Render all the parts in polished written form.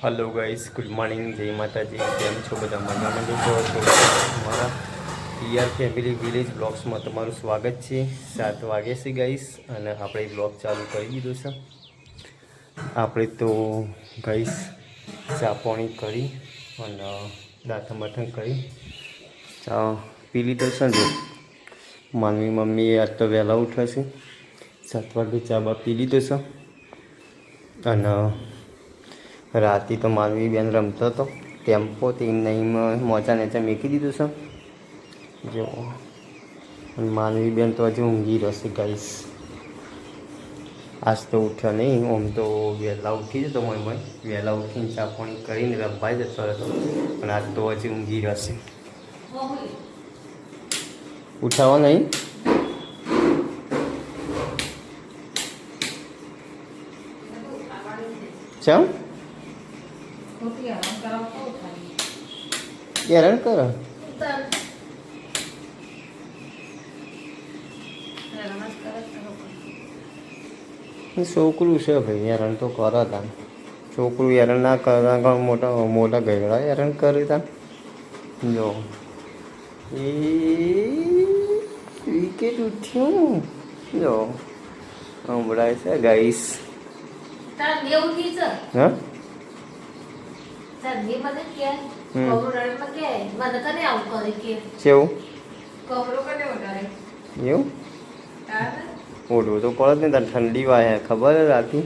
Hello guys, good morning, जय माता जी। केम छो બધા મજામાં છો? તો મારા ટીઆર ફેમિલી વિલેજ બ્લોગ્સમાં તમારું સ્વાગત છે। 7 વાગે છે ગાઈસ અને આપણે બ્લોગ ચાલુ કરી દીધો છે। આપણે તો ગાઈસ ચા પાણી કરી અને દાંતણ બાથણ કરી ચા પી લીધો છે ને માનવી મમ્મી આજ તો વહેલા ઉઠ્યા છે। 7 વાગે ચા બા પી લીધો છે અને રાતે તો માનવી બેન રમતો હતો ટેમ્પો તે નહીં મોજા નેચા મેકી દીધું છે જો માનવી બેન તો હજુ ઊંઘી રહેશે ગાઈસ। આજ તો ઉઠ્યો નહીં, આમ તો વહેલા ઉઠી જતો હોય વહેલા ઉઠીને ચા પાણી કરીને રમવાઈ જતો હતો પણ આજ તો હજી ઊંઘી રહેશે। ઉઠાવો નહીં ચમ હેરાન કરો છોકરું છે ભાઈ, હેરાન તો કરો તા છોકરું હેરાન ના કરતા મોટા મોટા ગયડા હેરાન કરે તા જો એ વિકેટ ઉઠ્યું જો સંભળાય છે ગાઈસ। હા એવું ઓઢવું તો પડે ને, ઠંડી વાય ખબર હે રાતી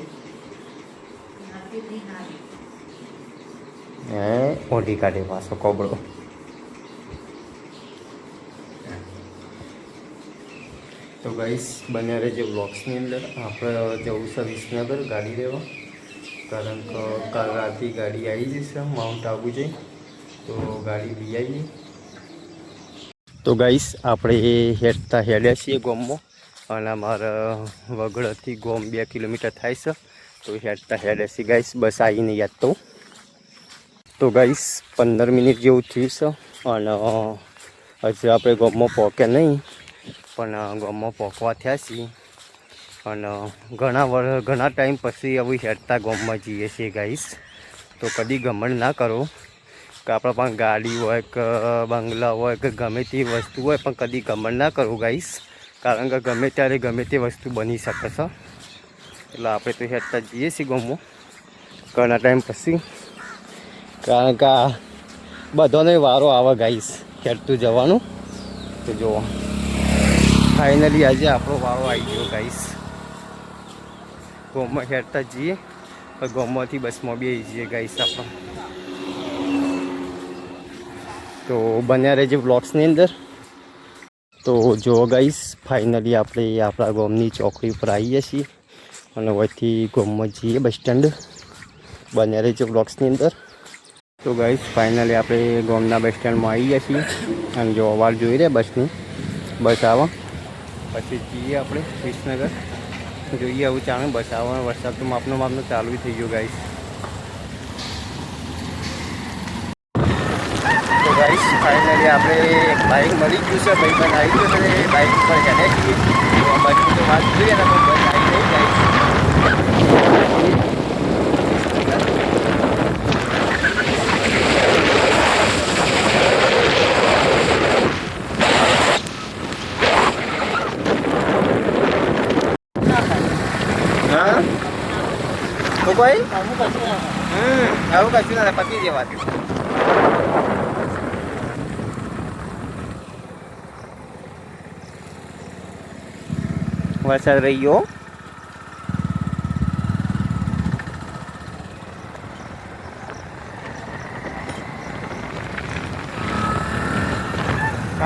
હે ઓઢી કાઢે પાછો કોબળો। તો ગાઈસ બન્યા રહેજો બ્લોગ્સની અંદર। આપણે જવું છે વિસનગર ગાડી લેવા, કારણ કે કાલ રાતે ગાડી આવી જશે માઉન્ટ આબુ જઈ, તો ગાડી લઈ આવીએ। તો ગાઈસ આપણે હેડતા હેડ્યા છીએ ગોમમાં અને અમારા વગડથી ગોમ 2 કિલોમીટર થાય છે, તો હેડતા હેડ્યા છીએ ગાઈસ। બસ આવીને યાદ તો ગાઈસ 15 મિનિટ જેવું થયું છે અને હજી આપણે ગોમમાં પહોંચ્યા નહીં પણ ગોમમાં પહોંચવા થયા છીએ અને ઘણા ટાઈમ પછી હવે હેડતા ગોમમાં જઈએ છીએ ગાઈસ। તો કદી ગમણ ના કરો કે આપણા પાસે ગાડી હોય કે બંગલા હોય કે ગમે તે વસ્તુ હોય, પણ કદી ગમણ ના કરવું ગાઈસ, કારણ કે ગમે ત્યારે ગમે તે વસ્તુ બની શકે છે। એટલે આપણે તો હેડતા જઈએ છીએ ગોમમાં ઘણા ટાઈમ પછી, કારણ કે બધાનો વારો આવે ગાઈસ હેડતું જવાનું। તો જુઓ ફાઇનલી આજે આપણો વારો આવી ગયો ગાઈસ। ગોમમાં હેડતા જઈએ, ગોમમાંથી બસમાં બેસી જઈએ ગાઈસ આપણે। તો બન્યા રહેજો બ્લોગ્સની અંદર। તો જો ગાઈસ ફાઇનલી આપણે આપણા ગામની ચોકડી ઉપર આવીએ છીએ અને વહીથી ગામમાં જઈએ બસ સ્ટેન્ડ। બન્યા રહેજો બ્લોગ્સની અંદર। તો ગાઈસ ફાઇનલી આપણે ગામના બસ સ્ટેન્ડમાં આવી ગયા છીએ અને જો અવાજ જોઈ રહ્યા બસની, બસ આવે પછી જઈએ આપણે વિસનગર, જોઈએ આવું ચાલે બસ આવવાનો। વરસાદ તો માપનો ચાલુ થઈ ગયો ગાઈસ। તો ગાઈસ ફાઇનલી આપણે એક બાઇક મળી ગયું છે, ભાઈ બંધ આવી ગયો છે, બાઇક ઉપર ચડ્યા છીએ તો બસની તો વાત જોઈએ ને બસ આવી ગઈ ગાઈસ। તો ભાઈ આવું કશું ના પતી જવાતું। વરસાદ રહી ગયો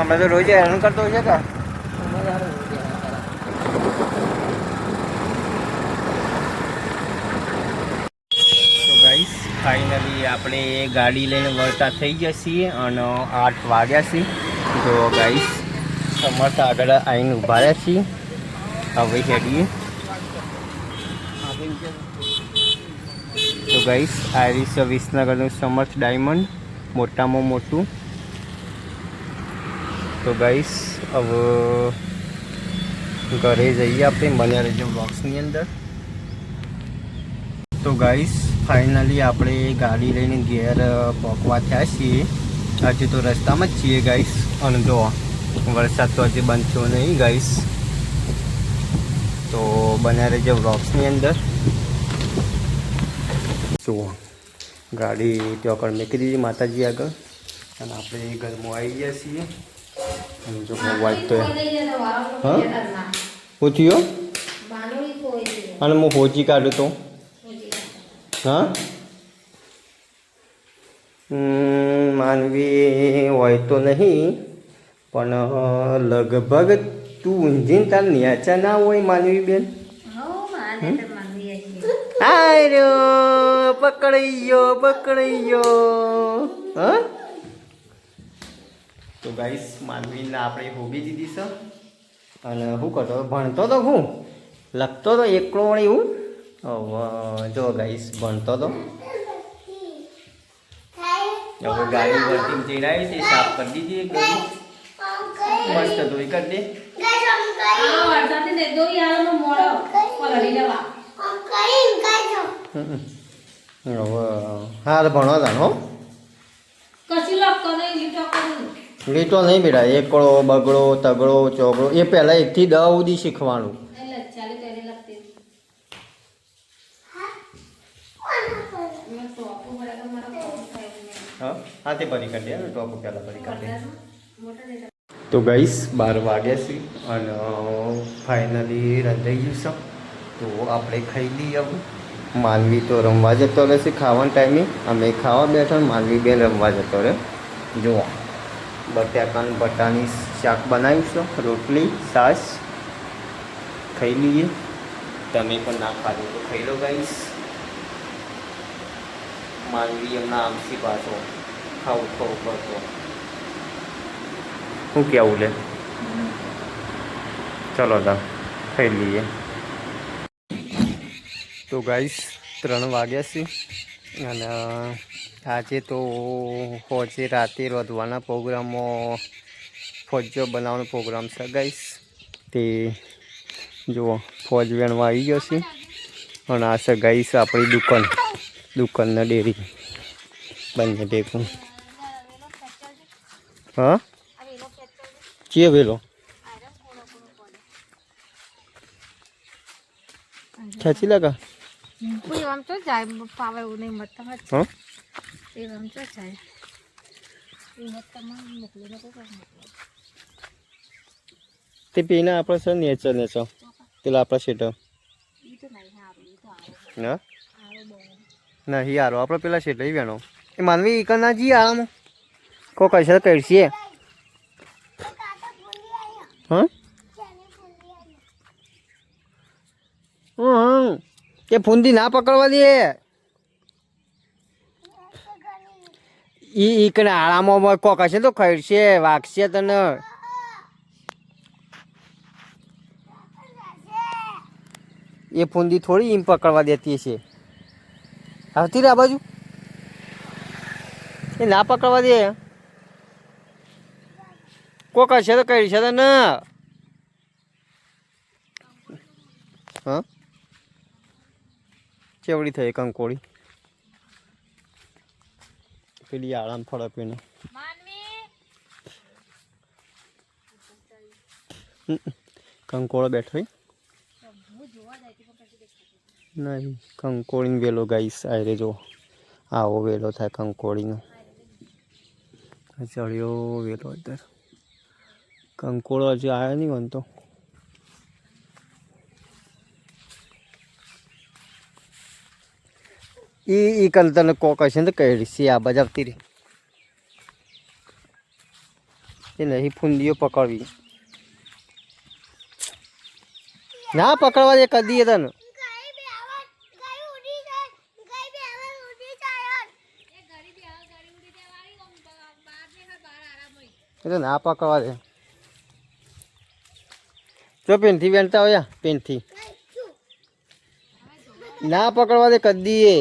અમે તો રોજ હેરાન કરતો હોય છે। ફાઇનલી આપણે ગાડી લઈને વળતા થઈ ગયા છીએ અને 8 વાગ્યા છે। તો ગાઈસ સમર્થ આગળ આવીને ઊભા રહ્યા છીએ, હવે હેડીએ। તો ગાઈસ આ છે વિસનગરનું સમર્થ ડાયમંડ, મોટામાં મોટું। તો ગાઈસ હવે ઘરે જઈએ આપણે, બન્યા રહેજો બ્લોગ્સની અંદર। તો ગાઈસ ફાઇનલી આપણે ગાડી લઈને ઘેર પહોંચવા થયા છીએ. હજુ તો રસ્તામાં જ છીએ ગાઈસ. અને જો વરસાદ તો હજી બંધ થયો નહીં ગાઈસ. તો બન્યા રહેજો વ્લોગ્સની અંદર. જુઓ ગાડી ત્યાં આગળ મૂકી દીધી માતાજી આગળ અને આપણે ઘરમાં આવી ગયા છીએ. અને જો મોબાઈલ તો હા શું થયું અને હું હોજી કાઢું તો હા માનવી હોય તો નહીં પણ લગભગ તું ઊંઝીને તાર ન્યાચા ના હોય માનવી બેન. હાય પકડાઈ ગયો હા. તો ગાઈસ માનવીને આપણે હોબી દીધી છે અને શું કરતો ભણતો તો હું લખતો તો એકલો વળી હું જો ગાઈસ ભણતો તો. હવે ગાડી વર્કિંગ ચીડાવી છે સાફ કરી દીધી એકદમ મસ્ત ધોઈ કરી દે. હવે હા ભણો તા હો લીટો નહીં બેટા એકડો બગડો તગડો ચોગડો એ પહેલાં 1 થી 10 સુધી શીખવાનું. હા તે ભરી કાઢીએ ને ટોપ પહેલાં ભરી કાઢીએ. તો ગાઈસ 12 વાગ્યા છે અને ફાઇનલી રંધાઈ ગયું છે. તો આપણે ખાઈ લઈએ હવે. માનવી તો રમવા જતો રહેશે ખાવાના ટાઈમે. અમે ખાવા બેઠા માનવી બેન રમવા જતો રહે. જુઓ બટાકાનું બટાની શાક બનાવ્યું છે રોટલી છાશ ખાઈ લઈએ. તમે પણ ના ખાધું તો ખાઈ લો ગાઈસ. માનવી એમના આમસી પાછો ખાવું કરતો શું કેવું લે. ચલો તા ખાઈ લઈએ. તો ગાઈસ 3 વાગ્યા છે અને આજે તો હોજે રાતે રોધવાના પ્રોગ્રામમાં ફોજો બનાવવાનો પ્રોગ્રામ છે ગાઈસ. તે જુઓ ફોજ વેણવા આવી ગયો છે અને આ છે ગાઈસ આપણી દુકાનના ડેરી બંને ભેગું. હા ચીએ વેલો ખેંચી લગા તે પીને આપણે સર નેચર પેલા આપણા શેટર ના નહીં યારો આપણે પેલા શેટર વેણો એ માનવી એક ના જી આરામ કો કૈસે કરશીએ હા કે ફૂંદી ના પકડવા દે. ઈ કને આરામમાં કોક હશે તો ખડશે વાગશે તને. એ ફૂંદી થોડી એમ પકડવા દેતી છે. આવતી રે આ બાજુ એ ના પકડવા દે. કોક હશે તો કઈ છે તને. હા ચેવડી થઈ કંકોડી પેલી આરામ ફળક એને કંકોળો બેઠો નહીં કંકોળી વેલો ગાઈસ આયરે જો આવો વેલો થાય કંકોળીનો ચડ્યો વેલો અત્યારે કંકોળો હજી આવ્યો નહીં બનતો. ઈ કલ તને કોક હશે ને કઈ સી આ બાજુ આવતી રહી એ નહીં ફૂંદીઓ પકડવી ના પકડવા દે કદી તને. એટલે ના પકડવા દે. જો પેનથી વેણતા હોય પેનથી ના પકડવા દે કદી એ.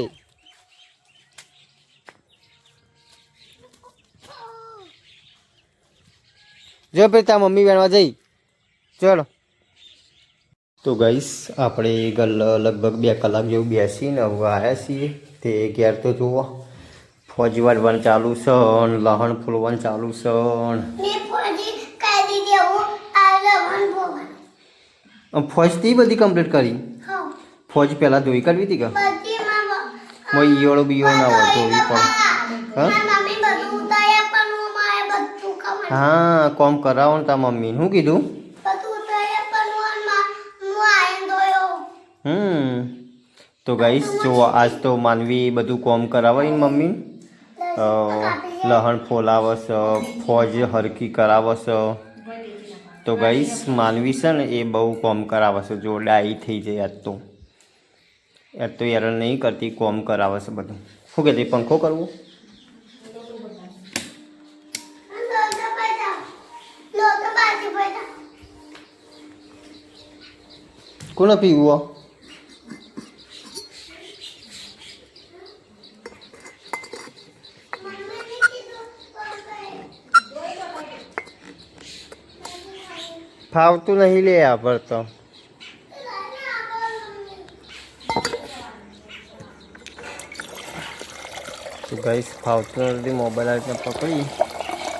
જો પછી તાર મમ્મી વેણવા જઈ ચલો. તો ગાઈસ આપણે લગભગ 2 કલાક જેવું બેસીને હવે આવ્યા છીએ તે ઘેર તો જુઓ ફોજ વાળવાનું ચાલુ છે ને લહણ ફૂલવાનું ચાલુ છે ફોજ થી બધી કમ્પ્લીટ કરી ફોજ પહેલાં ધોઈ કાઢવી હતી કે ઈયળો બીયો ના હોય ધોવી પણ હા કોમ કરાવો ને તા મમ્મી શું કીધું તો ગાઈસ જો આજ તો માનવી બધું કોમ કરાવે ને મમ્મી લહણ ફોલાવે છે ફોજ હરકી કરાવે છે તો ગાઈસ માનવી છે ને એ બહુ કોમ કરાવે છે જો ડાઈ થઈ જાય આજ તો હેરાન નહીં કરતી કોમ કરાવે છે બધું શું કહેતી પંખો કરવો કોને પીવું ફાવતું નહીં લે પર તો ગાઈસ ફાવતું નથી મોબાઈલ આ રીતના પકડી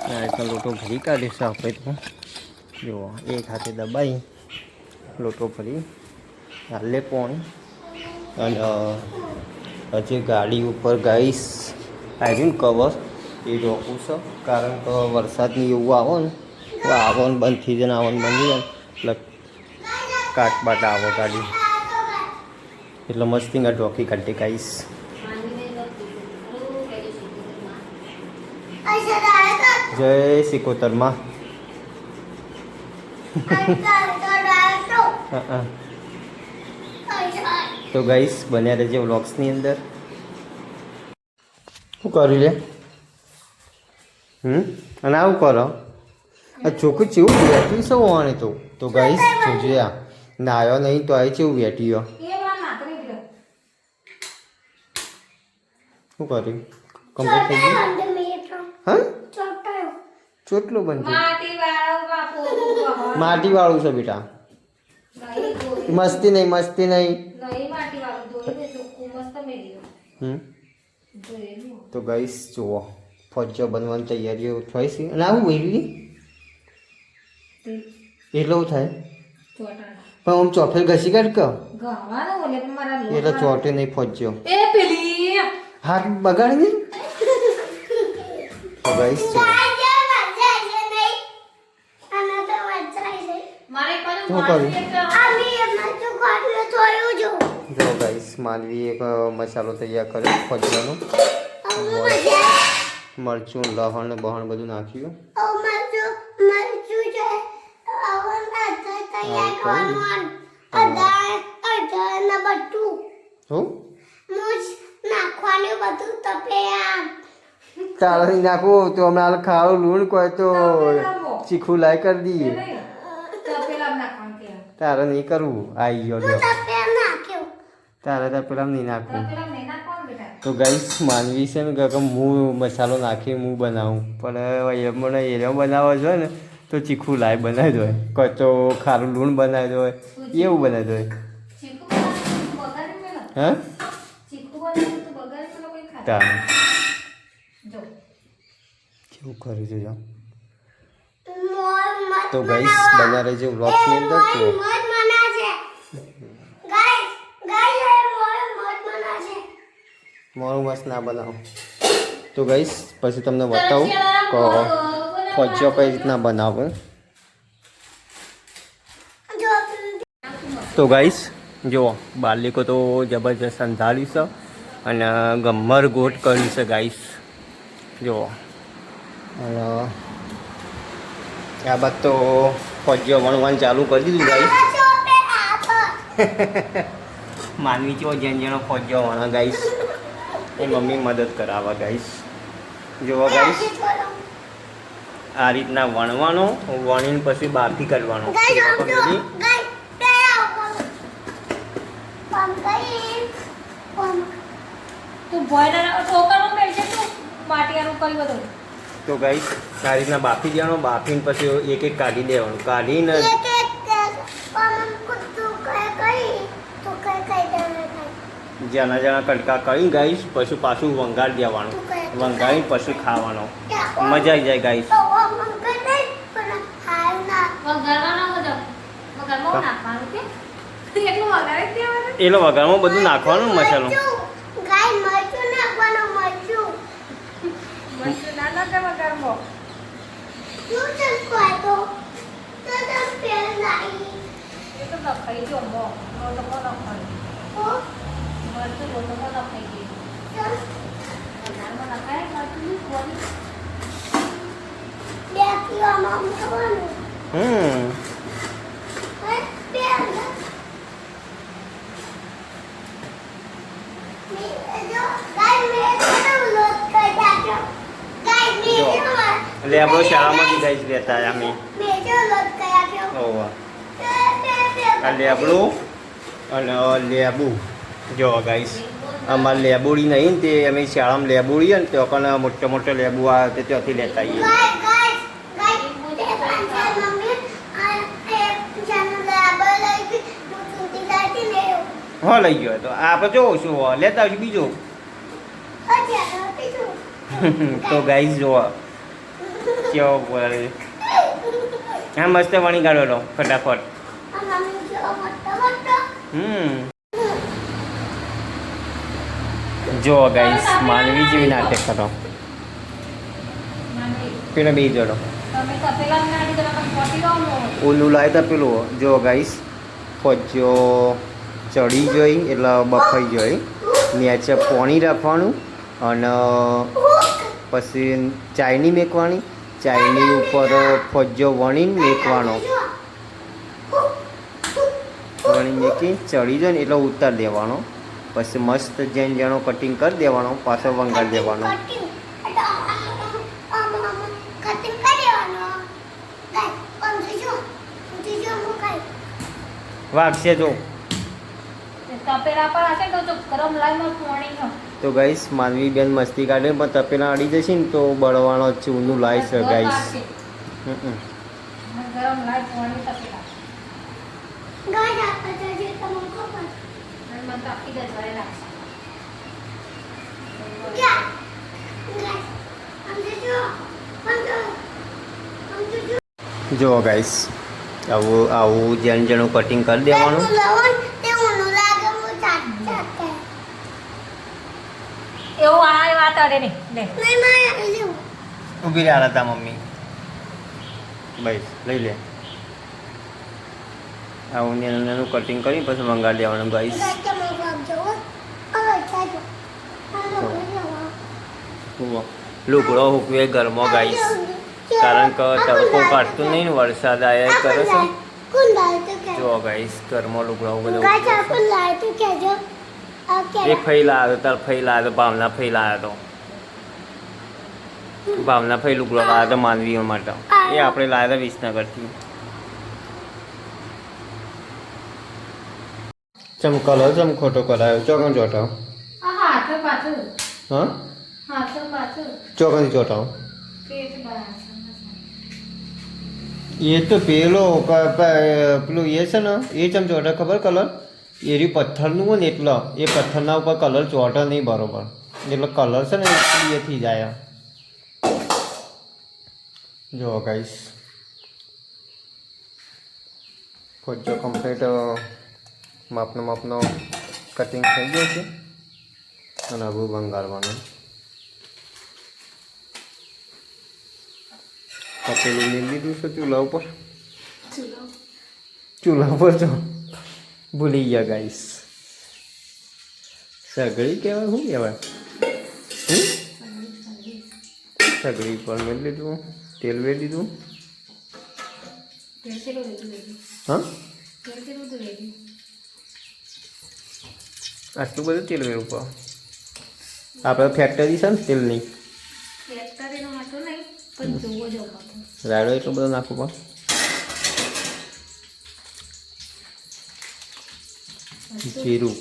આ રીતના લોટો ભરી કાઢીશું આપણે તો જુઓ એક હાથે દબાઈ લોટો ભરી હાલે પોણી અને હજી ગાડી ઉપર ગાઈસ આવ્યું કવર એ રોકવું છે કારણ કે વરસાદની એવું આવો ને આવવાનું બંધ થઈ જાય આવવાનું બંધ થઈ જાય એટલે કાટબાટ આવો ગાડી એટલે મસ્તી આ ઢોકી કાઢી ગાઈસ જય સિકોતરમાં તો ગાઈસ બન્યા રહેજે વ્લોગ્સની અંદર શું કર્યું લે અને આવું કરો આ છોકરી કેવું વેઠી છે હોવાની તો ગાઈસ જોજે આ નાયો નહીં તો આ કેવું વેઠીયો શું કર્યું કમ્પ્લીટ થઈ ગયું હા ચોટલું બનતું માટી વાળું છે બેટા મસ્તી નહીં તો ગાઈસ જુઓ ફોજો બનવાની તૈયારીઓ થાય છે અને આવું વહેલી એટલું થાય પણ આમ ચોફેર ઘસી કાઢ કે એટલે ચોટે નહીં ફોજો હાથ બગાડી ને તો ગાઈસ શું કર્યું જો ગાઈસ માનવી એક મસાલો તૈયાર કર્યો ફોજવાનો મરચું લહણ બહણ બધું નાખ્યું તારે નહીં નાખવું તો હમણાં ખાવું લૂણ કોઈ તો ચીખું લાય કરી દઈએ તારે નહીં કરવું આવી ગયો તારે પેલા નહીં નાખવું તો ગાઈસ માનવી છે ને કે હું મસાલો નાખી હું બનાવું પણ મને એરિયો બનાવવો જોઈએ ને તો ચીખું લાય બનાવી દો કોઈ તો ખારું લૂણ બનાવી દો એવું બનાવી દો હા તારે કેવું કર્યું છે જો તો ગાઈસ બન્યા રહેજો વ્લોગ્સની અંદર તો મારું મસ્ત ના બનાવો તો ગાઈસ પછી તમને બતાવું કે ફોજો કઈ રીતના બનાવે તો ગાઈસ જુઓ બાલિકો તો જબરજસ્ત અંધારી છે અને ગમ્મર ગોટ કરી છે ગાઈસ જુઓ અને આ બાદ તો ફોજો વણવાનું ચાલુ કરી દીધું ગાઈસ માનવી ચો જેનો ફોજો વણા ગાઈસ એ મમ્મી મદદ કરાવવા ગાઈસ જુઓ ગાઈસ આ રીતના વણવાનો વણીને પછી બાફી કાઢવાનો તો ગાઈસ આ રીતના બાફી દેવાનો બાફીને પછી એક એક કાઢી દેવાનું કાઢીને જાના જાના કટકા કરી ગાઈશ, પછી પાછું વંગાર દેવાનું, વંગારી પછી ખાવાનો, મજા આવી જાય ગાઈશ. એટલે વઘારમાં બધું નાખવાનું મસાલો. લેબડો શાળામાંથી ગાઈશ લેતા અમે. આ લેબડું અને લેબુ જો ગાઈશ, અમારે લેબુડી નહીં તે અમે શાળામાં લેબુડી ને તો પણ મોટો મોટો લેબુ આવે તે ત્યાંથી લેતા આવીએ. હા લઈ ગયો તો આપણે જોઉં છું લેતા આવશું બીજો. તો ગાઈશ જોવા કેવો બોલે. હા મસ્ત વણી કાઢો ફટાફટ. જો ગાઈસ માનવી જેવી નાટક કરો. પેલા બે જોડો ઓલું લાવતા પેલું જો ગાઈસ ફોજો ચડી જોઈ એટલે બફાઈ જોઈ, નીચે પાણી રાખવાનું અને પછી ચાયની મેકવાની, ચાયની ઉપર ફોજો વણીને મેકવાનો, વણી મેકી ચડી જાય ને એટલે ઉતાર દેવાનો, પછી મસ્ત જેન જેનો કટિંગ કરી દેવાનો, પાછો વંગાર દેવાનો. વાગશે જો તો ગાઈસ માનવી બેન મસ્તી કાઢે પણ તપેલા અડી જશે ને તો બળવાનો ચૂનું લાય છે ગાઈસ. જો ગાઈસ આવું આવું જેન જેનું કટિંગ કરી દેવાનું. ઉભી રહ્યા હતા મમ્મી ભાઈ લઈ લે. આવું નાનું નાનું કટિંગ કરી પછી મંગાવી દેવાનું ગાઈસ. લુગડો હુકવે ઘરમાં ગાઈસ, કારણ કે તડકો કાઢતું નહીં ને વરસાદ આવ્યા કરે છે. જો ગાઈસ ઘરમાં લુગડો બધો એક ફૈલા આવ્યો તાર ફૈલા આવ્યો ભાવના ફૈલા આવ્યો તો ભાવના ફઈ લુગડો લાવ્યો હતો માનવીઓ માટે, એ આપણે લાવ્યા હતા વિસનગરથી. ચમ કલર ચમ ખોટો કરાયો ચોકન ચોટાવ. હા ચોકન ચોટાવ. એ તો પેલો પેલું એ છે ને એ ચમ ચોટા ખબર કલર એ રહ્યું પથ્થરનું હોય ને એટલે એ પથ્થરના ઉપર કલર ચોટે નહીં બરોબર, એટલે કલર છે ને એ થઈ જાય. જો ગાઈસ ફોજો કમ્પ્લીટ માપનો કટિંગ થઈ ગયો છે અને હવે બંગાળવાનું. તપેલું લઈ લીધું છે ચૂલા ઉપર જો ભૂલી ગયા ગાઈસ. સગડી કહેવાય શું કહેવાય? સગડી પર મેં લીધું, તેલ વેરી દીધું. હા આટલું બધું તેલ વેરું પર આપણે ફેક્ટરી છે ને તેલની, રાયડો એટલો બધો નાખવું પણ. જીરું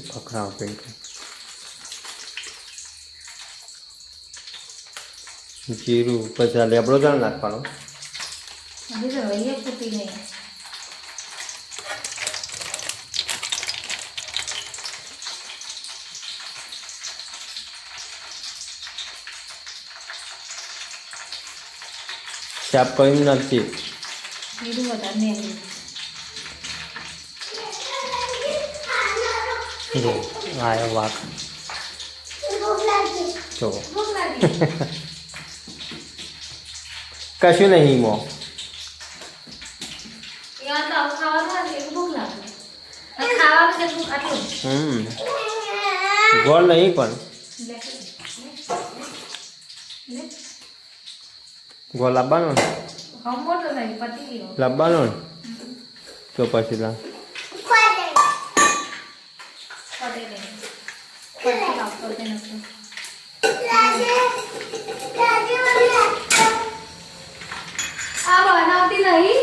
ફકરા જીરું પછી લેબડો જાણ નાખવાનો. સાફ કર્યું નથી. બીજું વધારે નહીં. જો આયો વાઘ. જો કશું નહીં મો. ગોળ નહીં પણ ગોળ લાવવાનો ને લાવવાનો ને તો પછી લા બનાવતી નહીં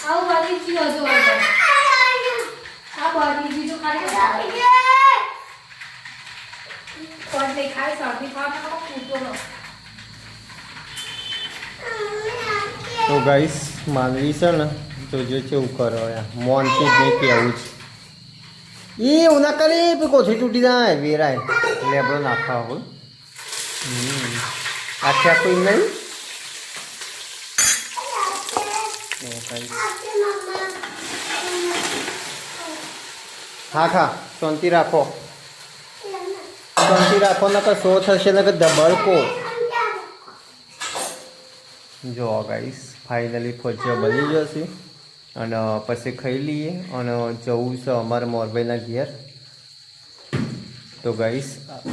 આવું બની ગયું હતું આ બની બીજું ખાલી કોણ દેખાય સૌથી ખાવાનું પૂછો. તો ગાઈસ માનવી છે ને તો જો કેવું કરો યાર મોનથી જ નહીં કેવું જ એ એવું ના કરે પછી કોથી તૂટી જાય વેરાય લેબડો નાખવા હોય આખે આખું નહીં. હા ખા શાંતિ રાખો નકર શો થશે નકર ધબડકો. જો ગાઈસ ફાઇનલી ફોજીઓ બની જશે અને પછી ખાઈ લઈએ અને જવું છે અમારા મોરભાઈના ઘેર. તો ગાઈસ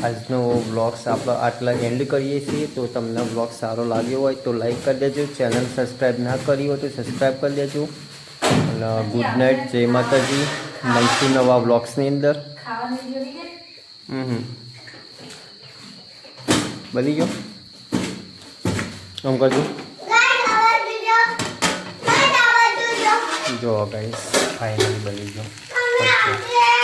આજનો વ્લોગ્સ આપણે આટલા એન્ડ કરીએ છીએ. તો તમને વ્લોગ સારો લાગ્યો હોય તો લાઈક કરી દેજો. ચેનલ સબસ્ક્રાઈબ ના કરી હોય તો સબસ્ક્રાઈબ કરી દેજો. અને ગુડ નાઇટ, જય માતાજી. મળશું નવા વ્લોગ્સની અંદર. બની ગયો આમ કરજો. જો ગાઈસ ફાઇનલી બની ગયો.